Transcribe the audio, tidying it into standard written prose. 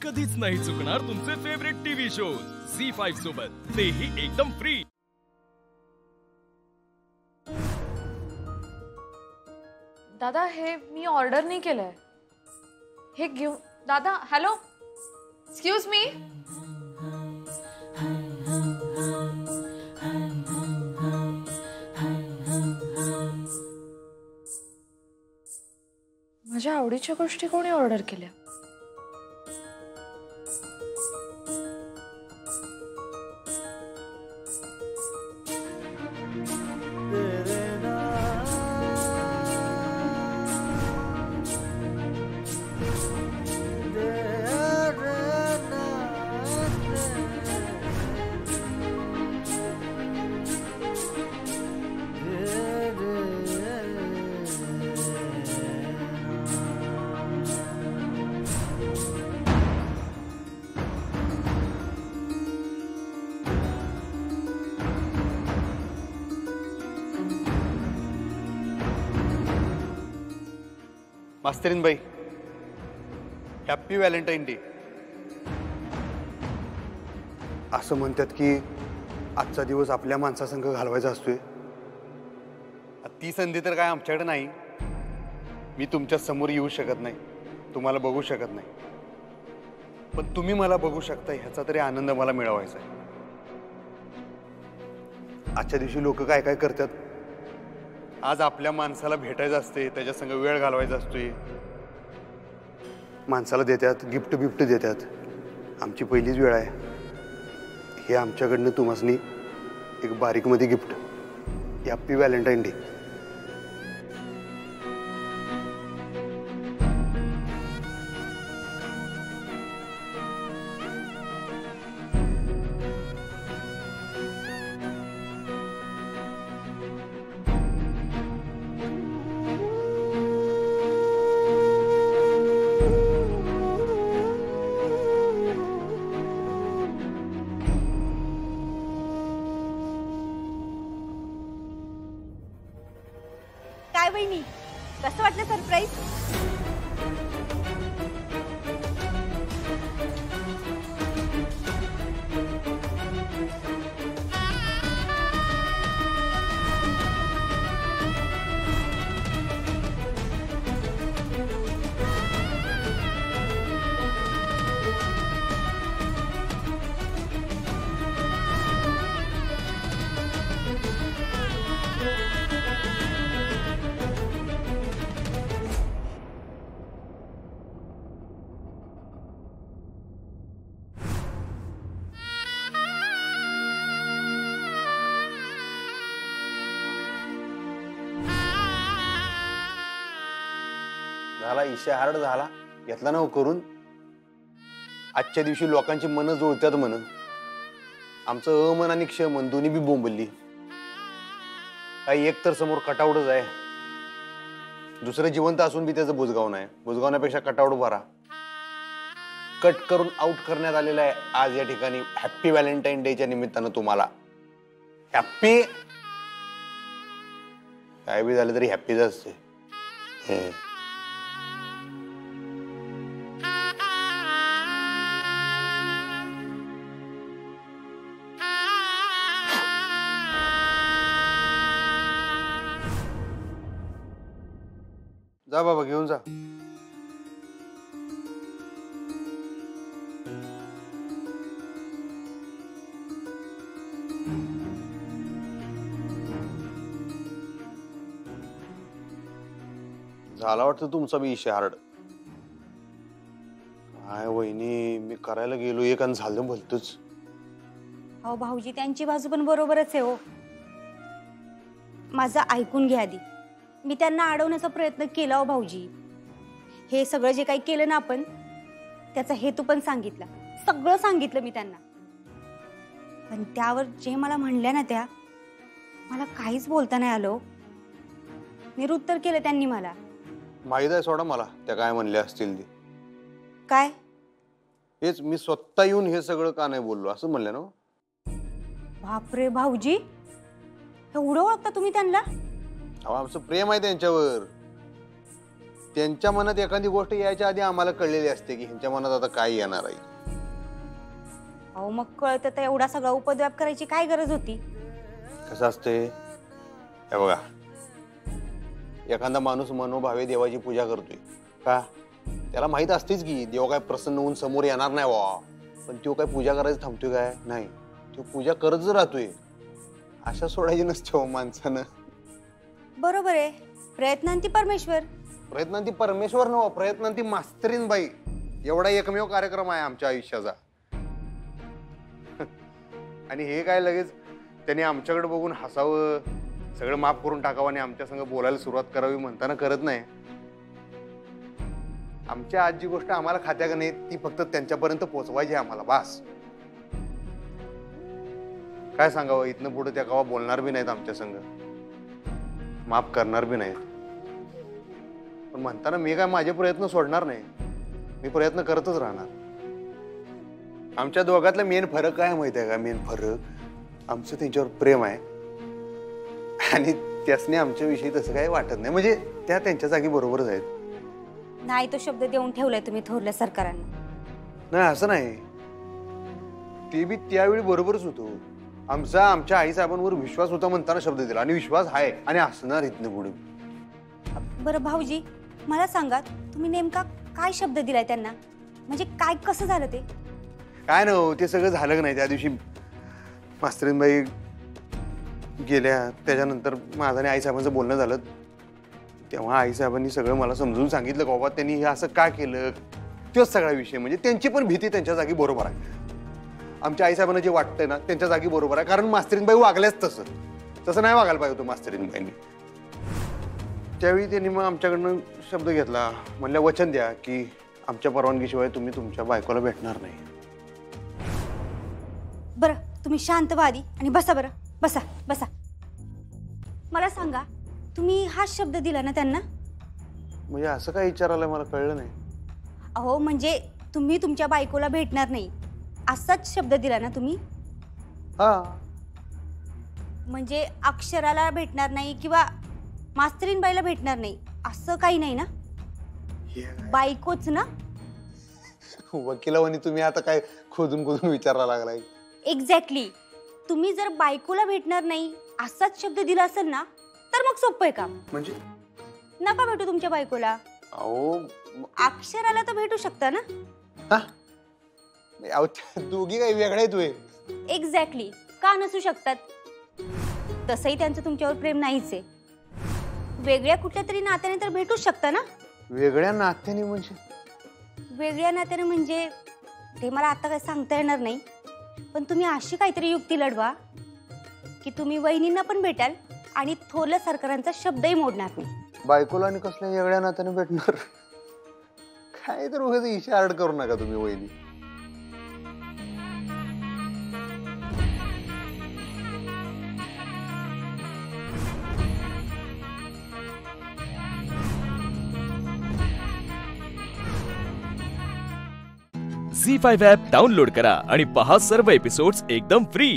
कधीच नाही चुकणार तुमचे फेवरेट टीव्ही शोज झी5 सोबत, तेही एकदम फ्री। दादा हे मी ऑर्डर नाही केलंय, हे घेऊ। दादा हॅलो, एक्सक्यूज मी। माझ्या आवडीच्या गोष्टी कोणी ऑर्डर केल्या? मास्तरीन बाई, हॅपी व्हॅलेंटाईन डे। असं म्हणतात की आजचा दिवस आपल्या माणसासंग घालवायचा असतोय। ती संधी तर काय आमच्याकडे नाही। मी तुमच्या समोर येऊ शकत नाही, तुम्हाला बघू शकत नाही, पण तुम्ही मला बघू शकता ह्याचा तरी आनंद मला मिळवायचा आहे। आजच्या दिवशी लोक काय काय करतात, आज आपल्या माणसाला भेटायचं असते, त्याच्या संग वेळ घालवायचा असतोय, माणसाला देतात गिफ्ट बिफ्ट देतात। आमची पहिलीच वेळ आहे, हे आमच्याकडनं तुम्हासनी एक बारीकमध्ये गिफ्ट। Happy Valentine day. काय बहिणी, कसं वाटलं सरप्राईज? झाला इशा हार्ड झाला, घेतला ना करून। आजच्या दिवशी लोकांची मन जुळतात म्हण, आमचं अमन आणि क्षमन दोन्ही बी बोंबलली। काही एक तर समोर कटावडच आहे, दुसरं जिवंत असून बी त्याचं बुजगाव नाही। बुजगावण्यापेक्षा कटावड बरा। कट करून आउट करण्यात आलेला आहे आज या ठिकाणी हॅपी व्हॅलेंटाईन डेच्या निमित्तानं तुम्हाला। हॅपी काय बी झालं तरी हॅपीच असते। जा बाबा घेऊन जा। झाला वाटतं तुमचा बी इशा हार्ड। काय वहिनी, मी करायला गेलो एक आणि झालं भलतच। हो भाऊजी, त्यांची बाजू पण बरोबरच आहे हो। माझं ऐकून घ्या आधी। मी त्यांना अडवण्याचा प्रयत्न केला हो भाऊजी। हे सगळं जे काही केलं ना आपण, त्याचा हेतू पण सांगितला, सगळं सांगितलं मी त्यांना। पण त्यावर जे मला म्हणल्या ना, त्या मला काहीच बोलता नाही आलं। निरुत्तर केलं त्यांनी मला। माहित आहे सोडा मला त्या काय म्हणल्या असतील ते। काय? हेच मी स्वतः येऊन हे सगळं का नाही बोललो असं म्हणलं ना। बापरे भाऊजी, एवढं ओळखता तुम्ही त्यांना? आमचं प्रेम आहे त्यांच्यावर। त्यांच्या मनात एखादी गोष्ट यायच्या आधी आम्हाला कळलेली असते की ह्यांच्या मनात आता काय येणार आहे. अहो मग कळतं तर एवढा सगळा उपद्व्याप करायची काय गरज होती? कसं असते हे बघा, एखादा माणूस मनोभावे देवाची पूजा करतोय का, त्याला माहित असतेच की देव काय प्रसन्न होऊन समोर येणार नाही वा, पण तो काय पूजा करायचं थांबतोय काय? नाही, तो पूजा करतच राहतोय. आशा सोडायची नसते हो माणसानं. बरोबर आहे, प्रयत्नांती परमेश्वर. प्रयत्नांती परमेश्वर नव्ह, प्रयत्नांती मास्तरीन बाई. एवढा एकमेव कार्यक्रम आहे आमच्या आयुष्याचा. आणि हे काय लगेच त्यांनी आमच्याकडे बघून हसावं, सगळं माफ करून टाकावं आणि आमच्या संग बोलायला सुरुवात करावी म्हणताना करत नाही. आमच्या आज जी गोष्ट आम्हाला खात्या का नाही ती फक्त त्यांच्यापर्यंत पोहोचवायची आम्हाला, बास. काय सांगावं, इथनं पुढे त्या गावा बोलणार बी नाहीत आमच्या संग, माफ करणार बी नाहीत. पण म्हणताना मी काय माझे प्रयत्न सोडणार नाही, मी प्रयत्न करतच राहणार. आमच्या दोघातला मेन फरक काय माहिती आहे का? मेन फरक, आमचं त्यांच्यावर प्रेम आहे आणि त्यासने आमच्याविषयी तसं काही वाटत नाही. म्हणजे त्या त्यांच्या जागी बरोबरच आहेत. नाही, तो शब्द देऊन ठेवलाय तुम्ही थोरल्या सरकारांना. नाही असं नाही, ते बी त्यावेळी बरोबरच होतो. आमच्या आईसाहेबांवर विश्वास होता म्हणताना शब्द दिला आणि विश्वास आहे आणि असणार इथनं पुढे. बरं भाऊजी, मला सांगा तुम्ही नेमका काय शब्द दिलाय त्यांना? म्हणजे काय कसं झालं ते? काय न ते सगळं झालं नाही. त्या दिवशी मास्तरीनबाई गेल्या, त्याच्यानंतर माझं आणि आईसाहेबांचं बोलणं झालं. तेव्हा आईसाहेबांनी सगळं मला समजून सांगितलं की बाबा त्यांनी हे असं का केलं. तोच सगळा विषय. म्हणजे त्यांची पण भीती त्यांच्या जागी बरोबर आहे. आमच्या आईसाहेबांना जे वाटतंय ना त्यांच्या जागी बरोबर आहे, कारण मास्तरीनबाई वागल्याच तसं नाही वागायला पाहिजे होतं मास्तरीनबाईंनी. त्यावेळी त्यांनी मग आमच्याकडनं शब्द घेतला, म्हणल्या वचन द्या की आमच्या परवानगीशिवाय तुम्ही तुमच्या बायकोला भेटणार नाही. बरं तुम्ही शांत व्हा आधी आणि बसा. बरं बसा बसा. मला सांगा, तुम्ही हा शब्द दिला ना त्यांना? म्हणजे असं काय विचारायला मला कळलं नाही. अहो म्हणजे तुम्ही तुमच्या बायकोला भेटणार नाही असाच शब्द दिला ना तुम्ही? हा, म्हणजे अक्षराला भेटणार नाही किंवा मास्तरीनबाईला भेटणार नाही असं काही नाही ना? बायकोच ना? वकिलावानी तुम्ही आता काय खोदून विचारायला लागलाय? एक्झॅक्टली. तुम्ही जर बायकोला भेटणार नाही असाच शब्द दिला असेल ना तर मग सोपं आहे काम. म्हणजे नका भेटू तुमच्या बायकोला. अहो अक्षराला तर भेटू शकता ना? दोघी काही वेगळ्या आहेत होय? एक्झॅक्टली. का नसू शकतात? तसंही त्यांचं तुमच्यावर प्रेम नाहीच आहे. वेगळ्या कुठल्या तरी नात्याने तर भेटूच शकता ना? वेगळ्या नात्याने म्हणजे? वेगळ्या नात्याने म्हणजे ते मला आता काय सांगता येणार नाही, पण तुम्ही अशी काहीतरी युक्ती लढवा की तुम्ही वहिनींना पण भेटाल आणि थोरल्या सरकारांचा शब्दही मोडणार नाही. बायकोला आणि कसल्या वेगळ्या नात्याने भेटणार? काय तर उगाच इशारा करू नका तुम्ही वहिनी. झी5 ॲप डाउनलोड करा आणि पहा सर्व एपिसोड्स एकदम फ्री.